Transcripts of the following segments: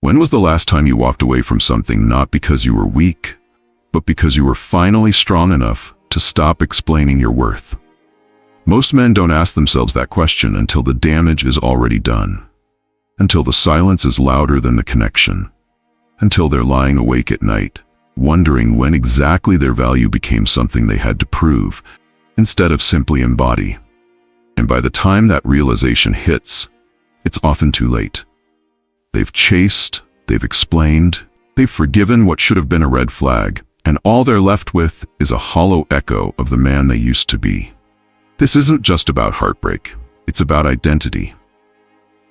When was the last time you walked away from something not because you were weak, but because you were finally strong enough to stop explaining your worth? Most men don't ask themselves that question until the damage is already done, until the silence is louder than the connection, until they're lying awake at night, wondering when exactly their value became something they had to prove, instead of simply embody. And by the time that realization hits, it's often too late. They've chased, they've explained, they've forgiven what should have been a red flag, and all they're left with is a hollow echo of the man they used to be. This isn't just about heartbreak, it's about identity.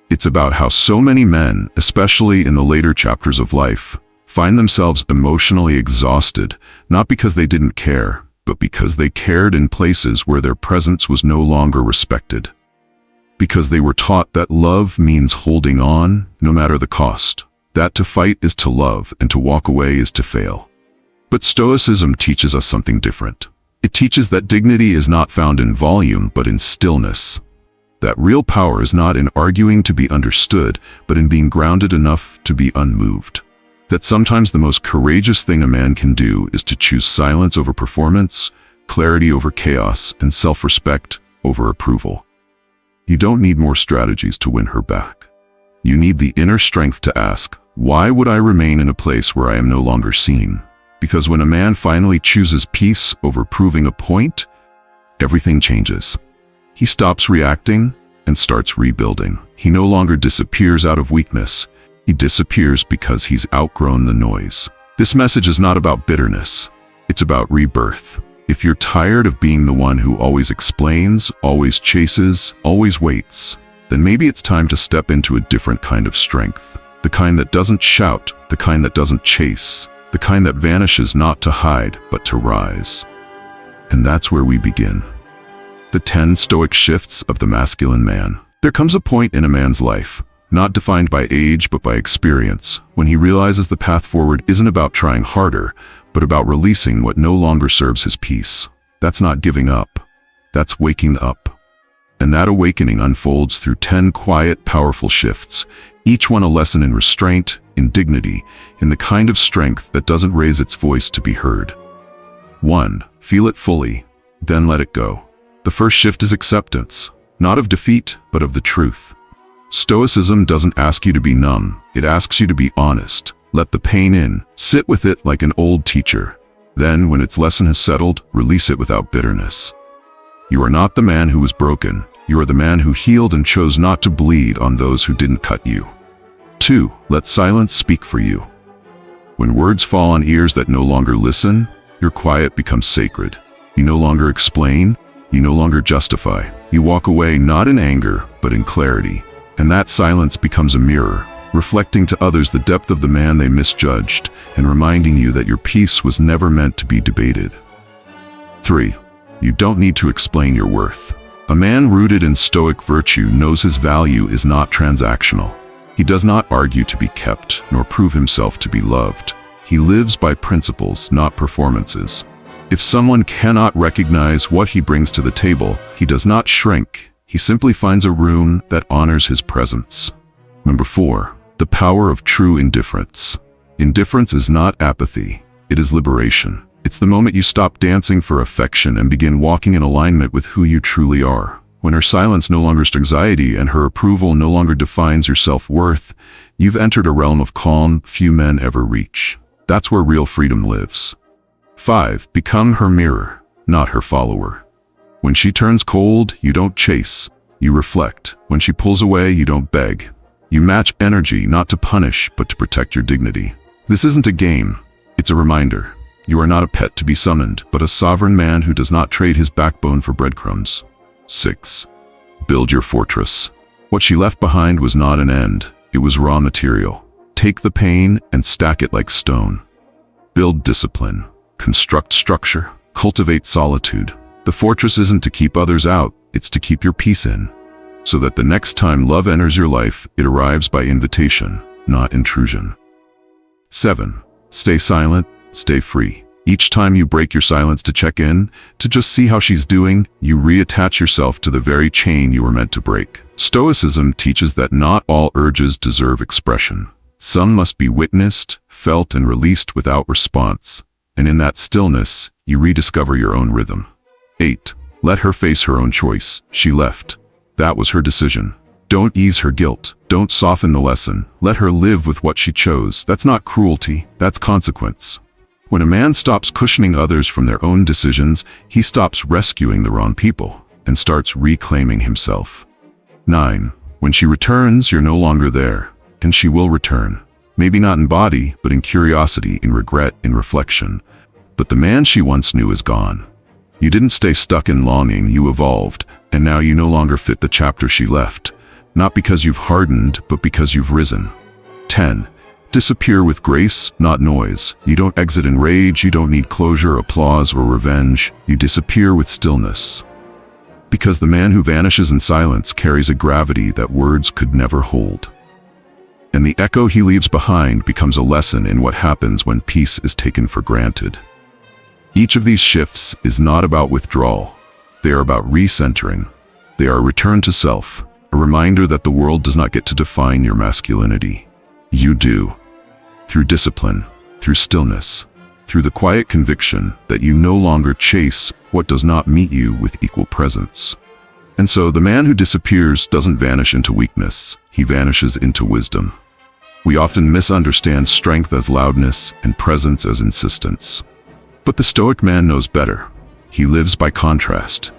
It's about how so many men, especially in the later chapters of life, find themselves emotionally exhausted, not because they didn't care, but because they cared in places where their presence was no longer respected. Because they were taught that love means holding on, no matter the cost. That to fight is to love, and to walk away is to fail. But Stoicism teaches us something different. It teaches that dignity is not found in volume, but in stillness. That real power is not in arguing to be understood, but in being grounded enough to be unmoved. That sometimes the most courageous thing a man can do is to choose silence over performance, clarity over chaos, and self-respect over approval. You don't need more strategies to win her back. You need the inner strength to ask, why would I remain in a place where I am no longer seen? Because when a man finally chooses peace over proving a point, everything changes. He stops reacting and starts rebuilding. He no longer disappears out of weakness. He disappears because he's outgrown the noise. This message is not about bitterness. It's about rebirth. If you're tired of being the one who always explains, always chases, always waits, then maybe it's time to step into a different kind of strength. The kind that doesn't shout, the kind that doesn't chase, the kind that vanishes not to hide, but to rise. And that's where we begin. The 10 Stoic shifts of the masculine man. There comes a point in a man's life, not defined by age but by experience, when he realizes the path forward isn't about trying harder, but about releasing what no longer serves his peace. That's not giving up. That's waking up. And that awakening unfolds through 10 quiet, powerful shifts, each one a lesson in restraint, in dignity, in the kind of strength that doesn't raise its voice to be heard. 1. Feel it fully, then let it go. The first shift is acceptance, not of defeat, but of the truth. Stoicism doesn't ask you to be numb, it asks you to be honest. Let the pain in, sit with it like an old teacher. Then, when its lesson has settled, release it without bitterness. You are not the man who was broken. You are the man who healed and chose not to bleed on those who didn't cut you. 2. Let silence speak for you. When words fall on ears that no longer listen, your quiet becomes sacred. You no longer explain, you no longer justify. You walk away not in anger, but in clarity. And that silence becomes a mirror, reflecting to others the depth of the man they misjudged, and reminding you that your peace was never meant to be debated. 3. You don't need to explain your worth. A man rooted in Stoic virtue knows his value is not transactional. He does not argue to be kept, nor prove himself to be loved. He lives by principles, not performances. If someone cannot recognize what he brings to the table, he does not shrink. He simply finds a room that honors his presence. Number 4. The power of true indifference. Indifference is not apathy, it is liberation. It's the moment you stop dancing for affection and begin walking in alignment with who you truly are. When her silence no longer stirs anxiety and her approval no longer defines your self-worth, you've entered a realm of calm few men ever reach. That's where real freedom lives. 5. Become her mirror, not her follower. When she turns cold, you don't chase, you reflect. When she pulls away, you don't beg. You match energy not to punish, but to protect your dignity. This isn't a game, it's a reminder. You are not a pet to be summoned, but a sovereign man who does not trade his backbone for breadcrumbs. 6. Build your fortress. What she left behind was not an end, it was raw material. Take the pain and stack it like stone. Build discipline, construct structure, cultivate solitude. The fortress isn't to keep others out, it's to keep your peace in. So that the next time love enters your life, it arrives by invitation, not intrusion. 7. Stay silent, stay free. Each time you break your silence to check in, to just see how she's doing, you reattach yourself to the very chain you were meant to break. Stoicism teaches that not all urges deserve expression. Some must be witnessed, felt, and released without response. And in that stillness, you rediscover your own rhythm. 8. Let her face her own choice. She left. That was her decision. Don't ease her guilt. Don't soften the lesson. Let her live with what she chose. That's not cruelty. That's consequence. When a man stops cushioning others from their own decisions, he stops rescuing the wrong people and starts reclaiming himself. 9. When she returns, you're no longer there, and she will return. Maybe not in body, but in curiosity, in regret, in reflection. But the man she once knew is gone. You didn't stay stuck in longing, you evolved, and now you no longer fit the chapter she left. Not because you've hardened, but because you've risen. 10. Disappear with grace, not noise. You don't exit in rage, you don't need closure, applause, or revenge. You disappear with stillness. Because the man who vanishes in silence carries a gravity that words could never hold. And the echo he leaves behind becomes a lesson in what happens when peace is taken for granted. Each of these shifts is not about withdrawal. They are about recentering. They are a return to self, a reminder that the world does not get to define your masculinity. You do. Through discipline, through stillness, through the quiet conviction that you no longer chase what does not meet you with equal presence. And so the man who disappears doesn't vanish into weakness, he vanishes into wisdom. We often misunderstand strength as loudness and presence as insistence. But the Stoic man knows better. He lives by contrast.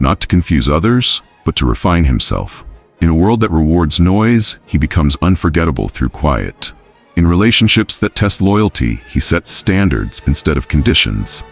Not to confuse others, but to refine himself. In a world that rewards noise, he becomes unforgettable through quiet. In relationships that test loyalty, he sets standards instead of conditions.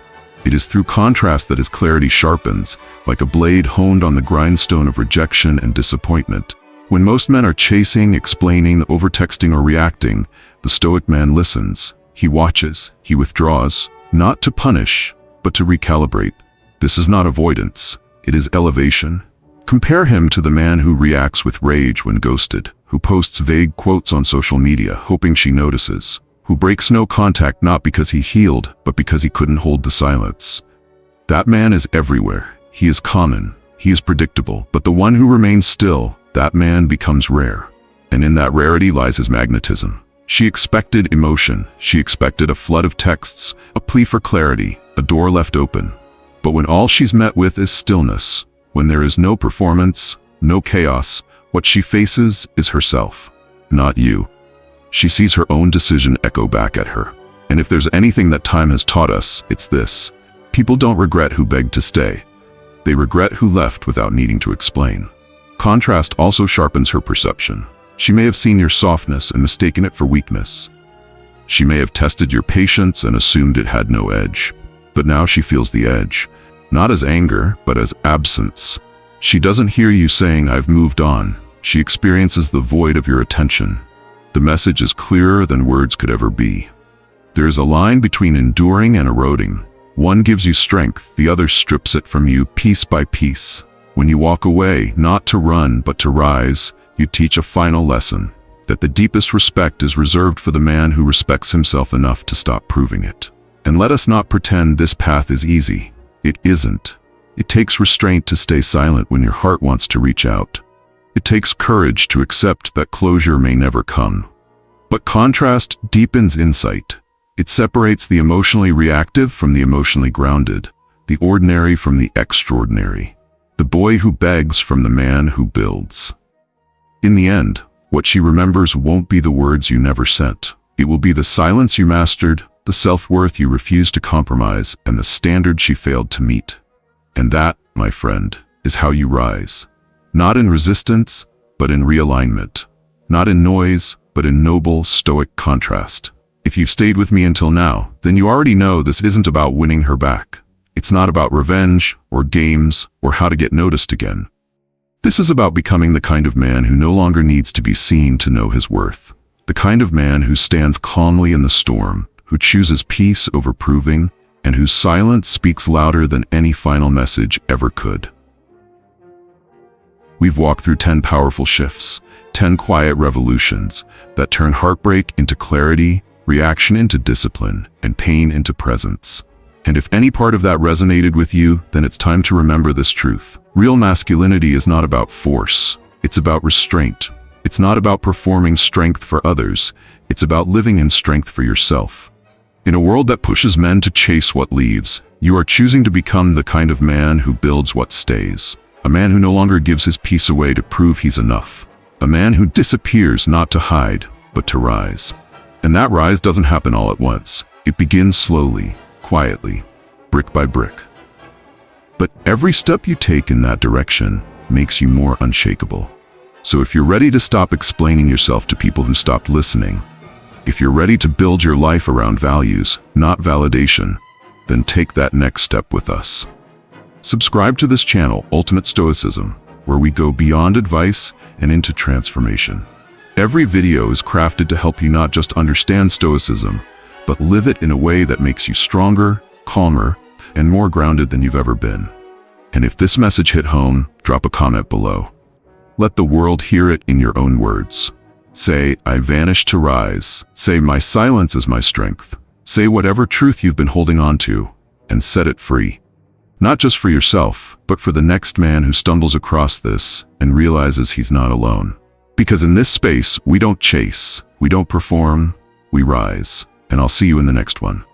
It is through contrast that his clarity sharpens, like a blade honed on the grindstone of rejection and disappointment. When most men are chasing, explaining, overtexting, or reacting, the Stoic man listens. He watches, he withdraws, not to punish, but to recalibrate. This is not avoidance, it is elevation. Compare him to the man who reacts with rage when ghosted, who posts vague quotes on social media hoping she notices, who breaks no contact not because he healed, but because he couldn't hold the silence. That man is everywhere. He is common. He is predictable. But the one who remains still, that man becomes rare. And in that rarity lies his magnetism. She expected emotion. She expected a flood of texts, a plea for clarity, a door left open. But when all she's met with is stillness, when there is no performance, no chaos, what she faces is herself, not you. She sees her own decision echo back at her. And if there's anything that time has taught us, it's this. People don't regret who begged to stay. They regret who left without needing to explain. Contrast also sharpens her perception. She may have seen your softness and mistaken it for weakness. She may have tested your patience and assumed it had no edge. But now she feels the edge, not as anger, but as absence. She doesn't hear you saying, "I've moved on." She experiences the void of your attention. The message is clearer than words could ever be. There is a line between enduring and eroding. One gives you strength, the other strips it from you piece by piece. When you walk away, not to run, but to rise, you teach a final lesson, that the deepest respect is reserved for the man who respects himself enough to stop proving it. And let us not pretend this path is easy. It isn't. It takes restraint to stay silent when your heart wants to reach out. It takes courage to accept that closure may never come. But contrast deepens insight. It separates the emotionally reactive from the emotionally grounded, the ordinary from the extraordinary, the boy who begs from the man who builds. In the end, what she remembers won't be the words you never sent. It will be the silence you mastered, the self-worth you refused to compromise, and the standard she failed to meet. And that, my friend, is how you rise. Not in resistance, but in realignment. Not in noise, but in noble, stoic contrast. If you've stayed with me until now, then you already know this isn't about winning her back. It's not about revenge, or games, or how to get noticed again. This is about becoming the kind of man who no longer needs to be seen to know his worth. The kind of man who stands calmly in the storm, who chooses peace over proving, and whose silence speaks louder than any final message ever could. We've walked through 10 powerful shifts, 10 quiet revolutions that turn heartbreak into clarity, reaction into discipline, and pain into presence. And if any part of that resonated with you, then it's time to remember this truth. Real masculinity is not about force. It's about restraint. It's not about performing strength for others. It's about living in strength for yourself. In a world that pushes men to chase what leaves, you are choosing to become the kind of man who builds what stays. A man who no longer gives his peace away to prove he's enough. A man who disappears not to hide, but to rise. And that rise doesn't happen all at once. It begins slowly, quietly, brick by brick. But every step you take in that direction makes you more unshakable. So if you're ready to stop explaining yourself to people who stopped listening, if you're ready to build your life around values, not validation, then take that next step with us. Subscribe to this channel, Ultimate Stoicism, where we go beyond advice and into transformation. Every video is crafted to help you not just understand Stoicism, but live it in a way that makes you stronger, calmer, and more grounded than you've ever been. And if this message hit home, drop a comment below. Let the world hear it in your own words. Say, I vanish to rise. Say, my silence is my strength. Say whatever truth you've been holding on to, and set it free. Not just for yourself, but for the next man who stumbles across this and realizes he's not alone. Because in this space, we don't chase, we don't perform, we rise. And I'll see you in the next one.